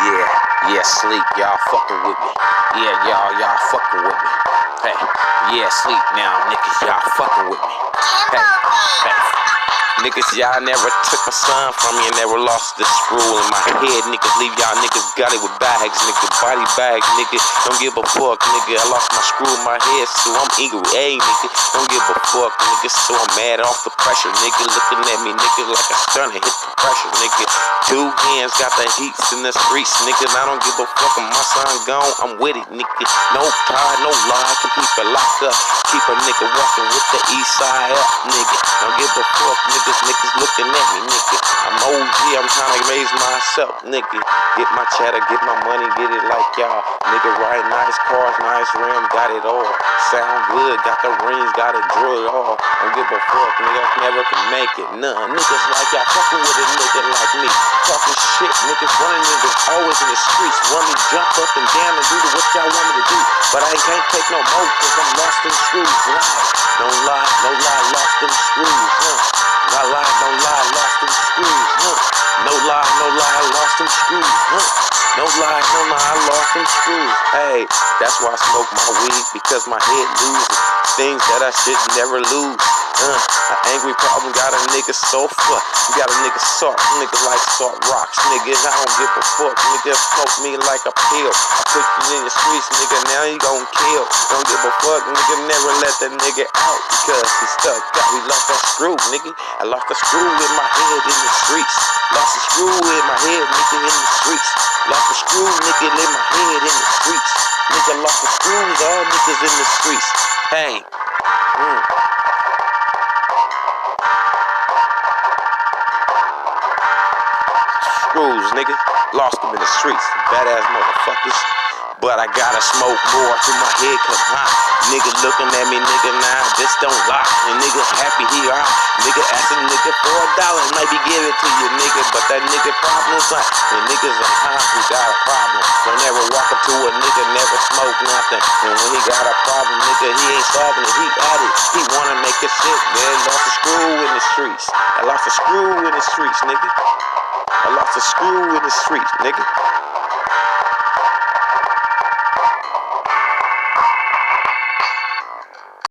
Yeah, yeah, sleep, y'all fucking with me. Yeah, y'all fucking with me. Hey, yeah, sleep now, niggas, y'all fucking with me. Hey, niggas, y'all never took my son from me and never lost the screw in my head. Niggas, leave y'all niggas got it with bags, nigga, body bags, nigga. Don't give a fuck, nigga. I lost my screw in my head, so I'm eager. Hey, nigga, don't give a fuck, nigga. So I'm mad off the pressure, nigga. Looking at me, nigga, like a stunner. Hit the pressure, nigga. Two hands got the heats in the streets, nigga. I don't give a fuck if my son gone. I'm with it, nigga. No pride, no lie. Can keep it locked up. Keep a nigga walking with the east side up, nigga. Don't give a fuck, niggas looking at me, nigga. I'm OG, I'm trying to raise myself, nigga. Get my cheddar, get my money, get it like y'all. Nigga, ride nice cars, nice rims, got it all. Sound good, got the rings, got it drill all. Don't give a fuck, niggas never can make it, none. Niggas like y'all fucking with a nigga like me. Talking shit, niggas running niggas always in the streets. Want me jump up and down and do what y'all want me to do. But I can't take no more, cause I'm lost in screws. Don't lie, no lie, lost in screws, Not lie, don't lie, lost in screws, No lie, lost in screws, No lie, lost in screws. Hey, that's why I smoke my weed, because my head loses things that I should never lose. An angry problem got a nigga so fuck. You got a nigga soft, nigga like salt rocks, nigga. I don't give a fuck, nigga. Smoke me like a pill. I put you in the streets, nigga. Now you gon' kill. Don't give a fuck, nigga. Never let that nigga out because he stuck. We lost that screw, nigga. I lost the screw in my head in the streets. Lost the screw in my head, nigga, in the streets. Lost the screw, nigga, in my head in the streets. Nigga, lost the screws, all niggas in the streets. Hey. Screws, nigga. Lost them in the streets. Badass motherfuckers. But I gotta smoke more till my head come hot. Nigga looking at me, nigga, now just don't lie. And nigga happy he out. Nigga asking nigga for $1, maybe give it to you, nigga. But that nigga problem's like, the niggas on high who got a problem. Don't ever walk up to a nigga, never smoke nothing. And when he got a problem, nigga, he ain't solving it, he at it. He wanna make it sick, man. Lost a screw in the streets. I lost a screw in the streets, nigga. I lost a screw in the streets, nigga.